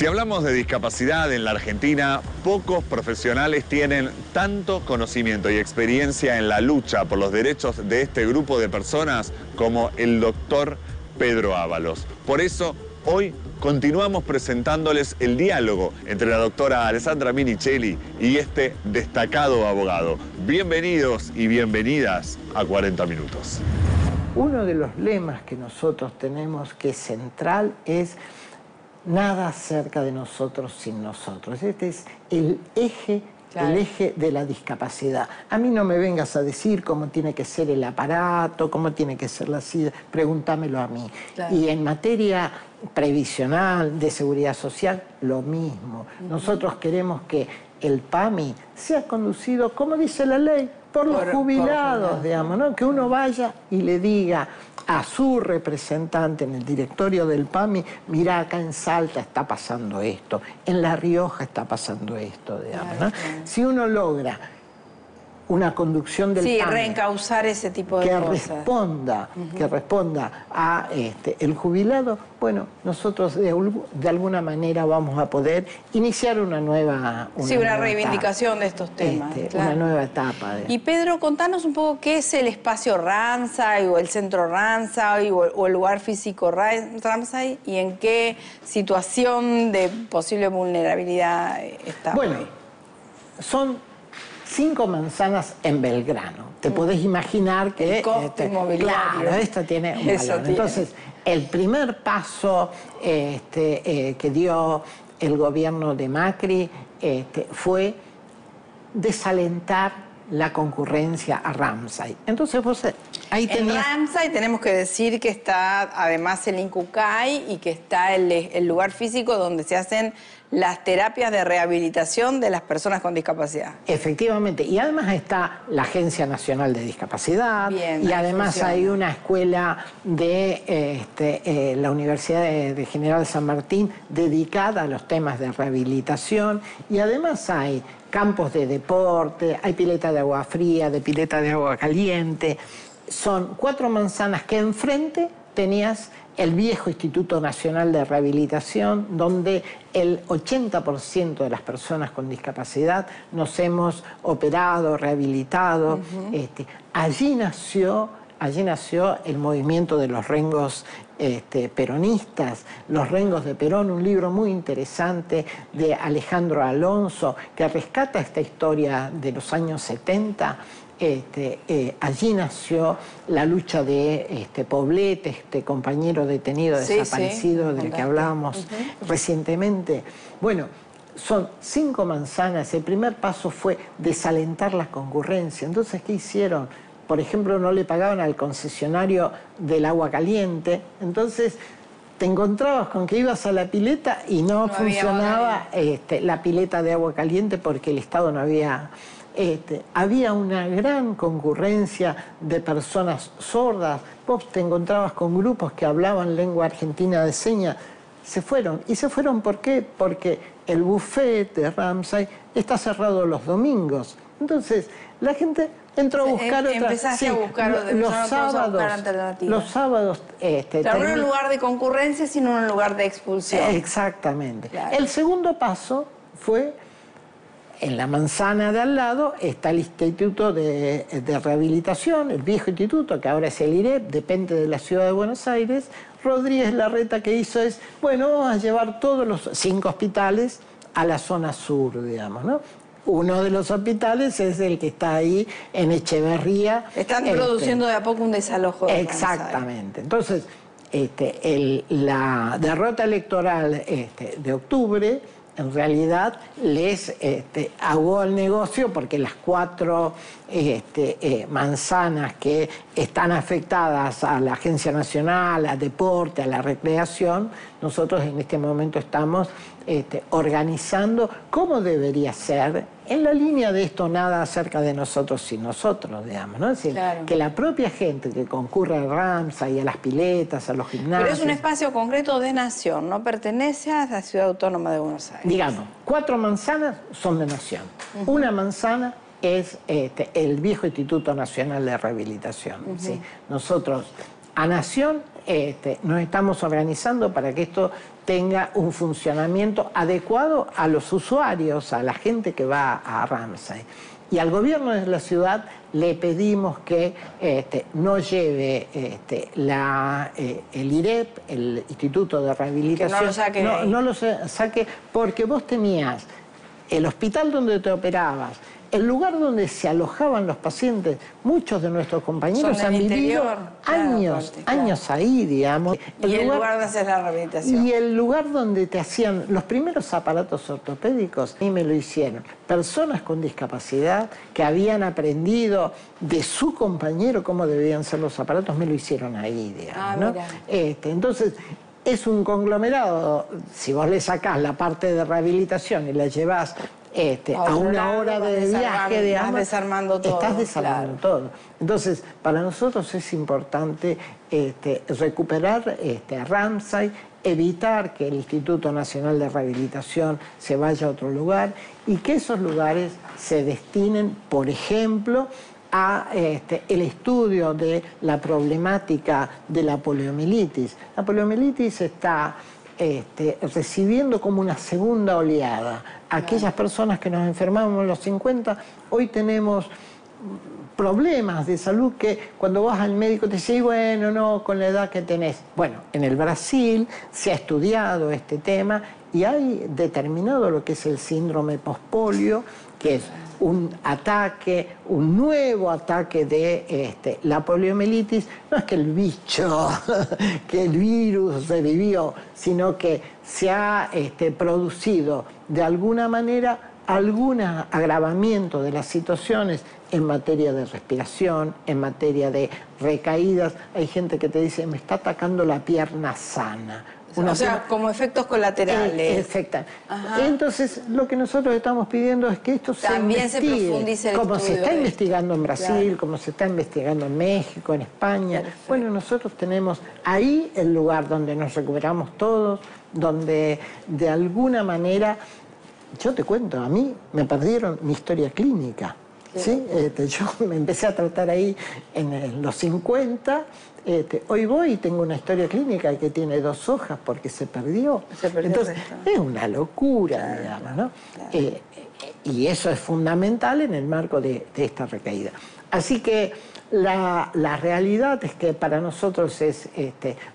hablamos de discapacidad en la Argentina, pocos profesionales tienen tanto conocimiento y experiencia en la lucha por los derechos de este grupo de personas como el doctor Pedro Ábalos. Por eso, hoy continuamos presentándoles el diálogo entre la doctora Alessandra Minichelli y este destacado abogado. Bienvenidos y bienvenidas a 40 Minutos. Uno de los lemas que nosotros tenemos que es central es nada cerca de nosotros sin nosotros. Este es el eje, claro, el eje de la discapacidad. A mí no me vengas a decir cómo tiene que ser el aparato, cómo tiene que ser la silla, pregúntamelo a mí. Claro. Y en materia previsional, de seguridad social, lo mismo. Nosotros queremos que el PAMI sea conducido, como dice la ley, por los jubilados, digamos, ¿no? Que uno vaya y le diga a su representante en el directorio del PAMI, mira, acá en Salta está pasando esto, en La Rioja está pasando esto, digamos, ¿no? Si uno logra una conducción del PAMI, reencauzar ese tipo de cosas. Que responda a el jubilado, bueno, nosotros de alguna manera vamos a poder iniciar una nueva reivindicación etapa de estos temas. Una nueva etapa. Y Pedro, contanos un poco qué es el espacio Ramsay o el centro Ramsay o el lugar físico Ramsay y en qué situación de posible vulnerabilidad está. Bueno, son 5 manzanas en Belgrano. Te podés imaginar que... El costo inmobiliario. Claro, esto tiene un valor. Entonces, el primer paso que dio el gobierno de Macri fue desalentar la concurrencia a Ramsay. Entonces vos ahí tenías... En Ramsay tenemos que decir que está además el Incucay y que está el lugar físico donde se hacen las terapias de rehabilitación de las personas con discapacidad. Efectivamente, y además está la Agencia Nacional de Discapacidad. Bien, y además hay una escuela de la Universidad de General San Martín dedicada a los temas de rehabilitación, y además hay campos de deporte, hay pileta de agua fría, de pileta de agua caliente. Son 4 manzanas que enfrente tenías el viejo Instituto Nacional de Rehabilitación, donde el 80% de las personas con discapacidad nos hemos operado, rehabilitado. Allí nació el movimiento de los rengos peronistas, Los Rengos de Perón, un libro muy interesante de Alejandro Alonso, que rescata esta historia de los años 70. Allí nació la lucha de Poblete, este compañero detenido desaparecido del que hablábamos recientemente. Bueno, son 5 manzanas. El primer paso fue desalentar la concurrencia. Entonces, ¿qué hicieron? Por ejemplo, no le pagaban al concesionario del agua caliente. Entonces, te encontrabas con que ibas a la pileta y no funcionaba la pileta de agua caliente porque el Estado no había... había una gran concurrencia de personas sordas. Vos te encontrabas con grupos que hablaban lengua argentina de señas. Se fueron. ¿Y se fueron por qué? Porque el buffet de Ramsay está cerrado los domingos. Entonces, la gente entró a buscar Empezaste a buscar alternativas. Los sábados... no en un lugar de concurrencia, sino en un lugar de expulsión. Exactamente. Claro. El segundo paso fue... En la manzana de al lado está el Instituto de Rehabilitación, el viejo instituto, que ahora es el IREP, depende de la Ciudad de Buenos Aires. Rodríguez Larreta que hizo es, bueno, vamos a llevar todos los 5 hospitales a la zona sur, digamos, ¿no? Uno de los hospitales es el que está ahí en Echeverría. Están produciendo de a poco un desalojo. Exactamente. Entonces, la derrota electoral de octubre... en realidad les ahogó el negocio porque las 4 manzanas que están afectadas a la Agencia Nacional, a deporte, a la recreación, nosotros en este momento estamos organizando cómo debería ser, en la línea de esto nada acerca de nosotros sin nosotros, digamos, ¿no? Es decir, claro, que la propia gente que concurre al Ramsay, a las piletas, a los gimnasios... Pero es un espacio concreto de Nación, no pertenece a la Ciudad Autónoma de Buenos Aires. Digamos, 4 manzanas son de Nación. Una manzana es el viejo Instituto Nacional de Rehabilitación. ¿Sí? Nosotros a Nación nos estamos organizando para que esto tenga un funcionamiento adecuado a los usuarios, a la gente que va a Ramsay. Y al gobierno de la ciudad le pedimos que no lleve el IREP, el Instituto de Rehabilitación, que no lo saque de ahí. no lo saque, porque vos tenías el hospital donde te operabas, el lugar donde se alojaban los pacientes. Muchos de nuestros compañeros han vivido años ahí, digamos. Y el lugar donde haces la rehabilitación. Y el lugar donde te hacían los primeros aparatos ortopédicos, y me lo hicieron personas con discapacidad que habían aprendido de su compañero cómo debían ser los aparatos, me lo hicieron ahí, digamos, ¿no? Entonces, es un conglomerado. Si vos le sacás la parte de rehabilitación y la llevás a una hora de viaje, digamos, estás desarmando todo. Estás desarmando todo. Entonces, para nosotros es importante recuperar a Ramsay, evitar que el Instituto Nacional de Rehabilitación se vaya a otro lugar y que esos lugares se destinen, por ejemplo, a el estudio de la problemática de la poliomielitis. La poliomielitis está recibiendo como una segunda oleada. Aquellas personas que nos enfermamos en los 50, hoy tenemos problemas de salud que cuando vas al médico te dice, bueno, no, con la edad que tenés. Bueno, en el Brasil se ha estudiado este tema y hay determinado lo que es el síndrome pospolio, que es un ataque, un nuevo ataque de la poliomielitis. No es que el bicho, que el virus revivió, sino que se ha producido de alguna manera algún agravamiento de las situaciones en materia de respiración, en materia de recaídas. Hay gente que te dice, me está atacando la pierna sana. Como efectos colaterales. Exacto. Entonces, lo que nosotros estamos pidiendo es que esto también se profundice el como se está investigando en Brasil, claro, como se está investigando en México, en España. Perfecto. Bueno, nosotros tenemos ahí el lugar donde nos recuperamos todos, donde de alguna manera, yo te cuento, a mí me perdieron mi historia clínica. ¿Sí? Yo me empecé a tratar ahí en los 50. Hoy voy y tengo una historia clínica que tiene 2 hojas porque se perdió. Entonces, es una locura, claro, digamos, ¿no? Claro. Y eso es fundamental en el marco de esta recaída. Así que la realidad es que para nosotros es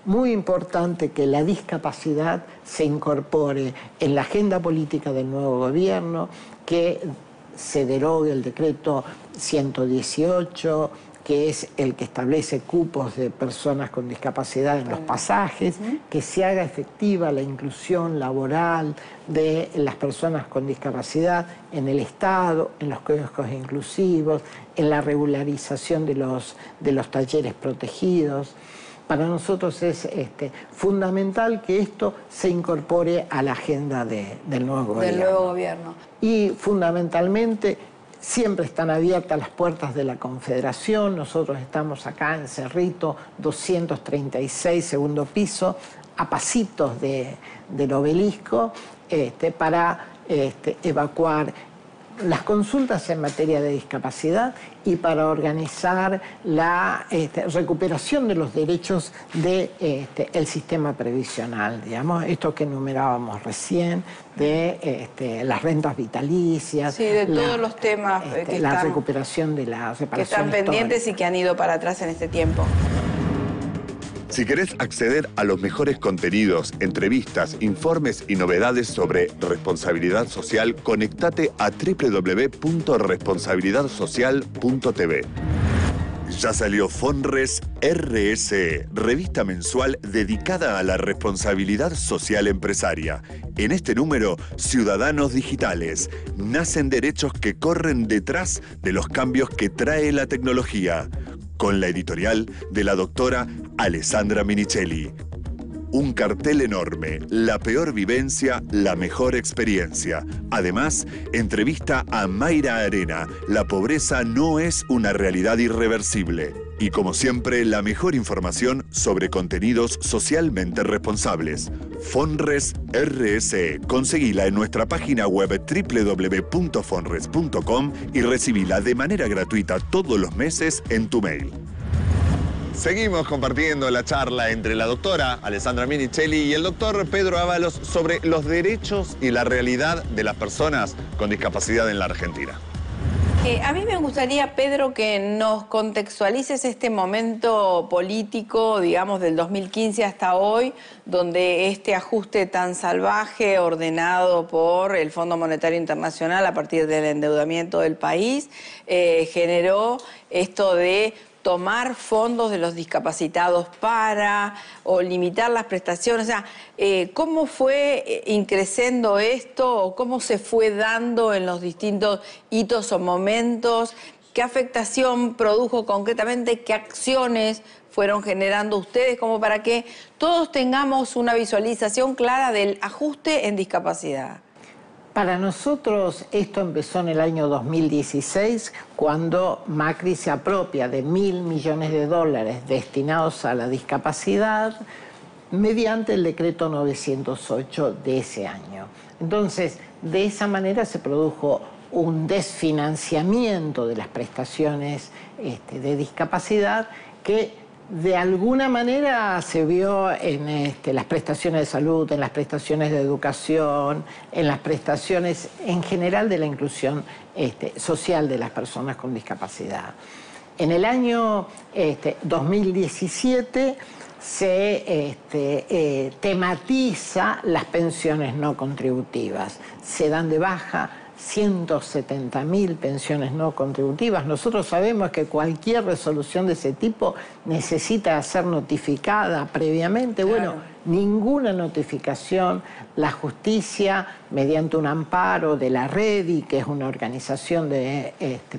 muy importante que la discapacidad se incorpore en la agenda política del nuevo gobierno, que se derogue el decreto 118, que es el que establece cupos de personas con discapacidad en los pasajes, que se haga efectiva la inclusión laboral de las personas con discapacidad en el Estado, en los kioscos inclusivos, en la regularización de los talleres protegidos. Para nosotros es fundamental que esto se incorpore a la agenda del nuevo gobierno. Y fundamentalmente siempre están abiertas las puertas de la Confederación. Nosotros estamos acá en Cerrito 236, segundo piso, a pasitos del obelisco, para evacuar las consultas en materia de discapacidad y para organizar la recuperación de los derechos del sistema previsional, digamos, esto que enumerábamos recién, de las rentas vitalicias. Sí, de todos los temas que la recuperación de la reparación que están pendientes histórica y que han ido para atrás en este tiempo. Si querés acceder a los mejores contenidos, entrevistas, informes y novedades sobre responsabilidad social, conectate a www.responsabilidadsocial.tv. Ya salió Fonres RSE, revista mensual dedicada a la responsabilidad social empresaria. En este número, Ciudadanos Digitales. Nacen derechos que corren detrás de los cambios que trae la tecnología. Con la editorial de la doctora Alessandra Minichelli. Un cartel enorme, la peor vivencia, la mejor experiencia. Además, entrevista a Mayra Arena. La pobreza no es una realidad irreversible. Y como siempre, la mejor información sobre contenidos socialmente responsables. Fonres RSE. Conseguila en nuestra página web www.fonres.com y recibila de manera gratuita todos los meses en tu mail. Seguimos compartiendo la charla entre la doctora Alessandra Minicelli y el doctor Pedro Ábalos sobre los derechos y la realidad de las personas con discapacidad en la Argentina. A mí me gustaría, Pedro, que nos contextualices este momento político, digamos, del 2015 hasta hoy, donde este ajuste tan salvaje ordenado por el Fondo Monetario Internacional a partir del endeudamiento del país generó esto de tomar fondos de los discapacitados o limitar las prestaciones. O sea, ¿cómo fue increciendo esto o cómo se fue dando en los distintos hitos o momentos? ¿Qué afectación produjo concretamente? ¿Qué acciones fueron generando ustedes como para que todos tengamos una visualización clara del ajuste en discapacidad? Para nosotros esto empezó en el año 2016, cuando Macri se apropia de $1.000 millones destinados a la discapacidad mediante el decreto 908 de ese año. Entonces, de esa manera se produjo un desfinanciamiento de las prestaciones de discapacidad que de alguna manera se vio en las prestaciones de salud, en las prestaciones de educación, en las prestaciones en general de la inclusión social de las personas con discapacidad. En el año 2017 se tematiza las pensiones no contributivas. Se dan de baja 170.000 pensiones no contributivas. Nosotros sabemos que cualquier resolución de ese tipo necesita ser notificada previamente. Claro. Bueno, ninguna notificación. La justicia, mediante un amparo de la REDI, que es una organización de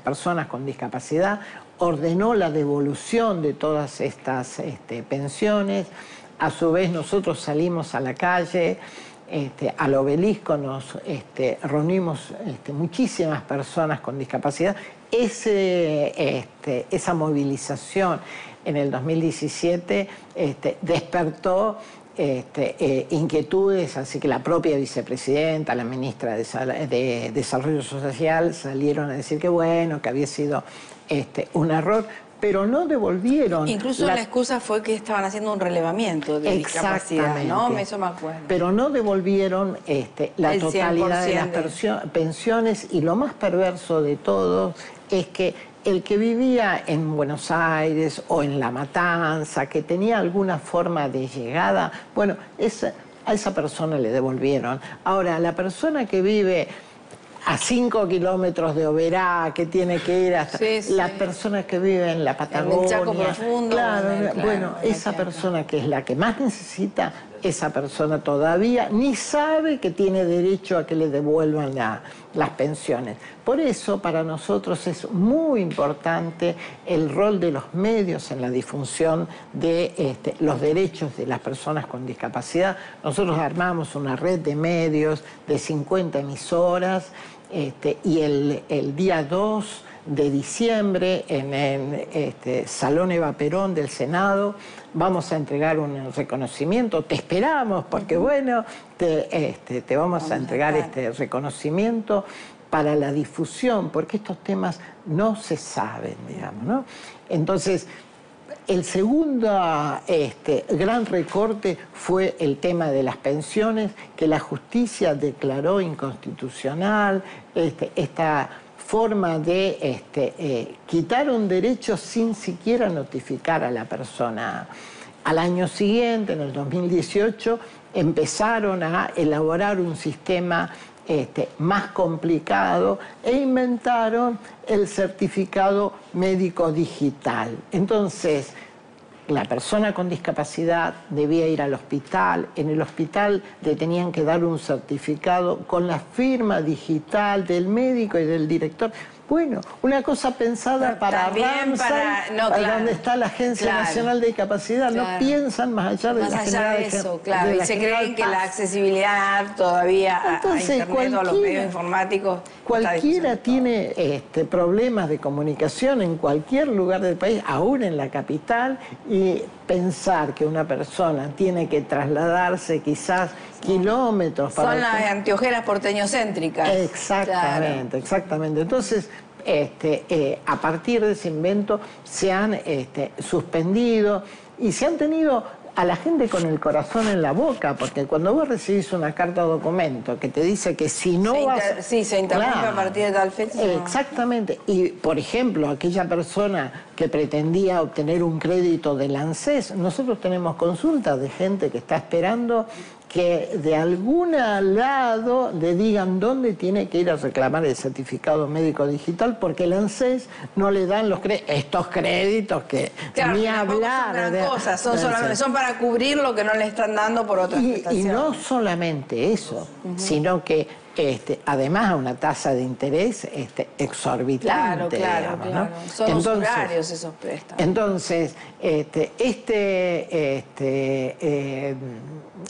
personas con discapacidad, ordenó la devolución de todas estas pensiones. A su vez, nosotros salimos a la calle, al obelisco, nos reunimos muchísimas personas con discapacidad. Esa movilización en el 2017 despertó inquietudes, así que la propia vicepresidenta, la ministra de Desarrollo Social salieron a decir que bueno, que había sido un error, pero no devolvieron. Incluso la excusa fue que estaban haciendo un relevamiento de discapacidad, ¿no? Eso me acuerdo. Pero no devolvieron la totalidad de las pensiones, y lo más perverso de todo es que el que vivía en Buenos Aires o en La Matanza, que tenía alguna forma de llegada, bueno, a esa persona le devolvieron. Ahora, la persona que vive a 5 kilómetros de Oberá, que tiene que ir hasta las personas que viven en la Patagonia. En el Chaco Profundo. Bueno, esa persona que es la que más necesita, esa persona todavía ni sabe que tiene derecho a que le devuelvan las pensiones. Por eso, para nosotros es muy importante el rol de los medios en la difusión de los derechos de las personas con discapacidad. Nosotros armamos una red de medios de 50 emisoras, y el día 2 de diciembre en el Salón Eva Perón del Senado vamos a entregar un reconocimiento. Te esperamos porque, bueno, te vamos a entregar este reconocimiento para la difusión, porque estos temas no se saben, digamos, ¿no? Entonces, el segundo gran recorte fue el tema de las pensiones, que la justicia declaró inconstitucional, esta forma de quitar un derecho sin siquiera notificar a la persona. Al año siguiente, en el 2018, empezaron a elaborar un sistema más complicado e inventaron el certificado médico digital. Entonces, la persona con discapacidad debía ir al hospital, en el hospital le tenían que dar un certificado con la firma digital del médico y del director. Bueno, una cosa pensada para Ramsay, para donde está la Agencia Nacional de Discapacidad. No piensan más allá de eso, claro. Y se creen que la accesibilidad todavía a Internet o a los medios informáticos. Cualquiera tiene problemas de comunicación en cualquier lugar del país, aún en la capital, y pensar que una persona tiene que trasladarse quizás kilómetros para... Son las anteojeras porteñocéntricas. Exactamente, exactamente. Entonces, a partir de ese invento se han suspendido y se han tenido a la gente con el corazón en la boca, porque cuando vos recibís una carta o documento que te dice que si no se interrumpe a partir de tal fecha. Exactamente. Y, por ejemplo, aquella persona que pretendía obtener un crédito del ANSES, nosotros tenemos consultas de gente que está esperando que de algún lado le digan dónde tiene que ir a reclamar el certificado médico digital, porque el ANSES no le dan estos créditos que ni hablar. Son para cubrir lo que no le están dando por otras prestaciones. Y no solamente eso, sino que además a una tasa de interés exorbitante. Claro. ¿no? Son usurarios esos préstamos. Entonces,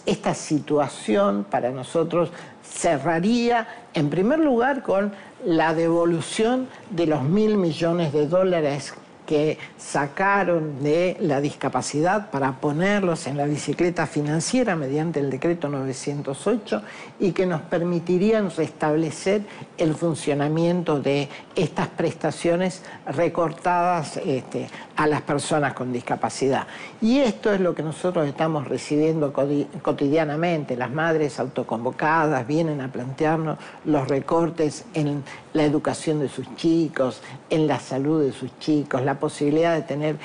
esta situación para nosotros cerraría, en primer lugar, con la devolución de los $1.000 millones que sacaron de la discapacidad para ponerlos en la bicicleta financiera mediante el decreto 908 y que nos permitirían restablecer el funcionamiento de estas prestaciones recortadas a las personas con discapacidad. Y esto es lo que nosotros estamos recibiendo cotidianamente. Las madres autoconvocadas vienen a plantearnos los recortes en la educación de sus chicos, en la salud de sus chicos, la posibilidad de tener...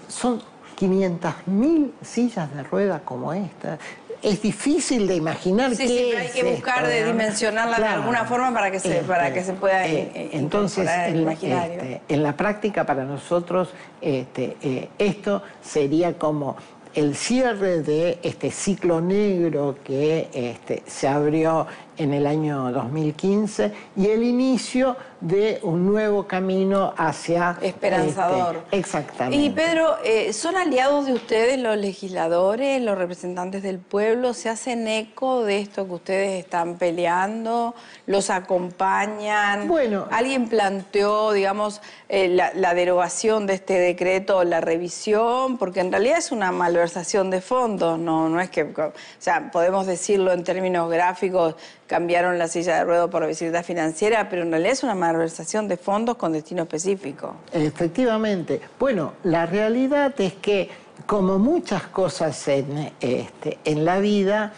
Son 500.000 sillas de rueda como esta. Es difícil de imaginar qué hay que buscar de dimensionarla de alguna forma para que se pueda entonces en la práctica para nosotros esto sería como el cierre de este ciclo negro que se abrió en el año 2015 y el inicio de un nuevo camino hacia... Esperanzador. Exactamente. Y Pedro, ¿son aliados de ustedes los legisladores, los representantes del pueblo? ¿Se hacen eco de esto que ustedes están peleando? ¿Los acompañan? Bueno. ¿Alguien planteó, digamos, la derogación de este decreto, la revisión? Porque en realidad es una malversación de fondos, no es que... O sea, podemos decirlo en términos gráficos, cambiaron la silla de ruedas por la bicicleta financiera, pero en realidad es una malversación de fondos con destino específico. Efectivamente. Bueno, la realidad es que, como muchas cosas en la vida,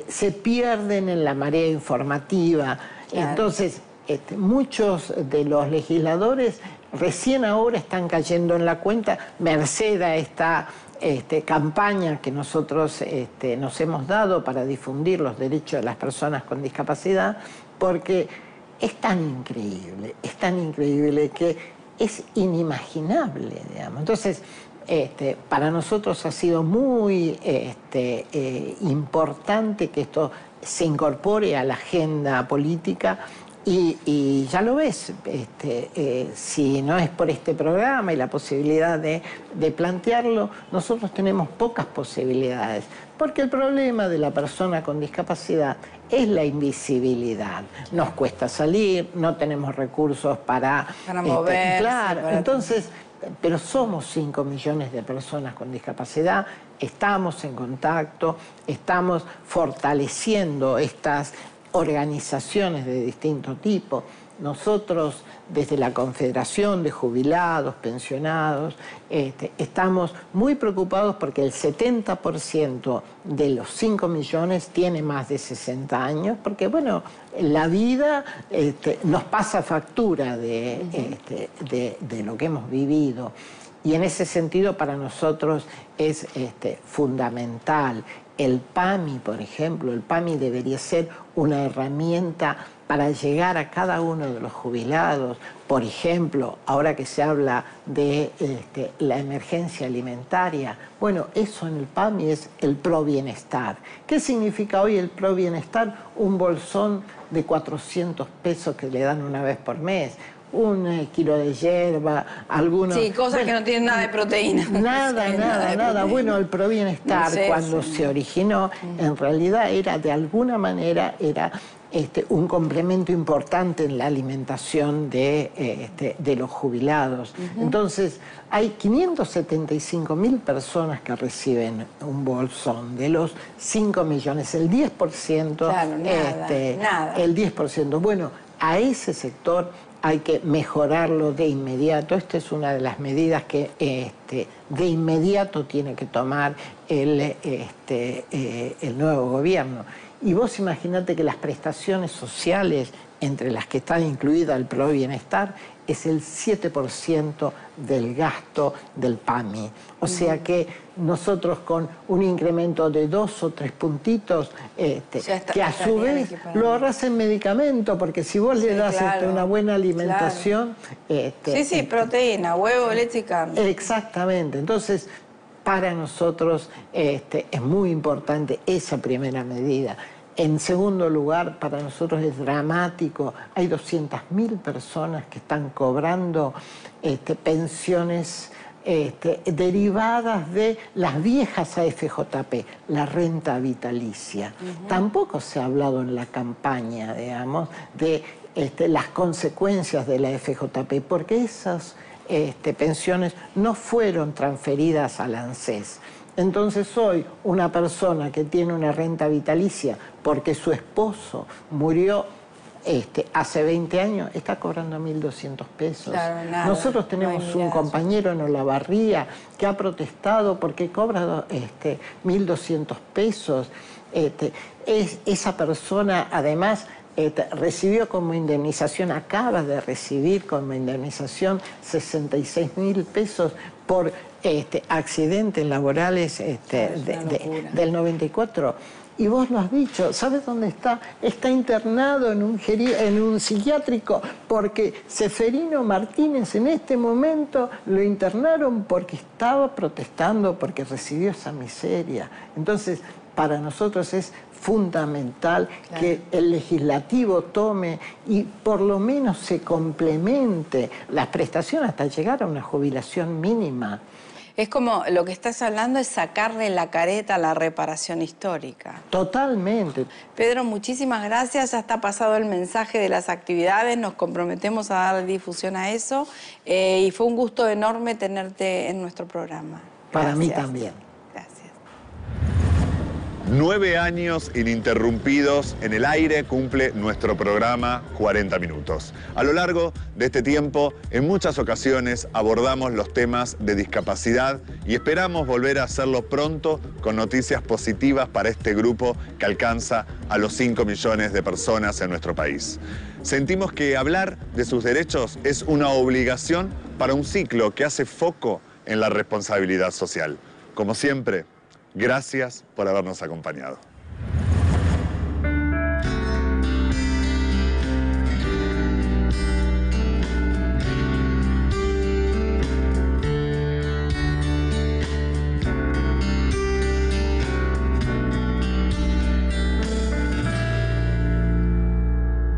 se pierden en la marea informativa. Claro. Entonces, muchos de los legisladores recién ahora están cayendo en la cuenta, merced a esta... campaña que nosotros nos hemos dado para difundir los derechos de las personas con discapacidad, porque es tan increíble que es inimaginable, digamos. Entonces, para nosotros ha sido muy importante que esto se incorpore a la agenda política. Y ya lo ves, si no es por este programa y la posibilidad de plantearlo, nosotros tenemos pocas posibilidades, porque el problema de la persona con discapacidad es la invisibilidad. Nos cuesta salir, no tenemos recursos para moverse. Claro, entonces, pero somos 5 millones de personas con discapacidad, estamos en contacto, estamos fortaleciendo estas organizaciones de distinto tipo. Nosotros, desde la Confederación de Jubilados, Pensionados, estamos muy preocupados porque el 70% de los 5 millones tiene más de 60 años, porque, bueno, la vida nos pasa factura de lo que hemos vivido. Y en ese sentido, para nosotros es fundamental. El PAMI, por ejemplo, el PAMI debería ser una herramienta para llegar a cada uno de los jubilados. Por ejemplo, ahora que se habla de la emergencia alimentaria, bueno, eso en el PAMI es el Provienestar. ¿Qué significa hoy el Provienestar? Un bolsón de 400 pesos que le dan una vez por mes. Un kilo de hierba, algunos... Sí, cosas que no tienen nada de proteína. Nada. Bueno, el Provienestar, cuando se originó, en realidad era, de alguna manera, era un complemento importante en la alimentación de los jubilados. Entonces, hay 575.000 personas que reciben un bolsón de los 5 millones, el 10%. Claro, nada. El 10%. Bueno, a ese sector hay que mejorarlo de inmediato. Esta es una de las medidas que de inmediato tiene que tomar el nuevo gobierno. Y vos imaginate que las prestaciones sociales, entre las que está incluida el Pro Bienestar, es el 7% del gasto del PAMI. O sea que nosotros con un incremento de 2 o 3 puntitos, que a su vez lo ahorras en medicamento, porque si vos le das una buena alimentación... Claro. Proteína, huevo, leche y carne. Exactamente. Entonces, para nosotros es muy importante esa primera medida. En segundo lugar, para nosotros es dramático. Hay 200.000 personas que están cobrando pensiones derivadas de las viejas AFJP, la renta vitalicia. Tampoco se ha hablado en la campaña, digamos, de las consecuencias de la AFJP, porque esas pensiones no fueron transferidas al ANSES. Entonces hoy una persona que tiene una renta vitalicia porque su esposo murió hace 20 años, está cobrando 1.200 pesos. Claro, nada, nosotros tenemos un compañero en Olavarría que ha protestado porque cobra 1.200 pesos. Esa persona además recibió como indemnización, acaba de recibir como indemnización 66.000 pesos por accidentes laborales del 94. Y vos lo has dicho, ¿sabes dónde está? Está internado en un psiquiátrico porque Seferino Martínez en este momento lo internaron porque estaba protestando, porque recibió esa miseria. Entonces, para nosotros es fundamental que el legislativo tome y por lo menos se complemente las prestaciones hasta llegar a una jubilación mínima. Es como lo que estás hablando es sacarle la careta a la reparación histórica. Totalmente. Pedro, muchísimas gracias. Ya está pasado el mensaje de las actividades. Nos comprometemos a dar difusión a eso. Y fue un gusto enorme tenerte en nuestro programa. Para mí también. Gracias. 9 años ininterrumpidos en el aire cumple nuestro programa 40 Minutos. A lo largo de este tiempo, en muchas ocasiones abordamos los temas de discapacidad y esperamos volver a hacerlo pronto con noticias positivas para este grupo que alcanza a los 5 millones de personas en nuestro país. Sentimos que hablar de sus derechos es una obligación para un ciclo que hace foco en la responsabilidad social. Como siempre, gracias por habernos acompañado.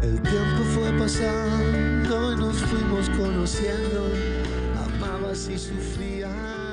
El tiempo fue pasando y nos fuimos conociendo, amabas y sufrías.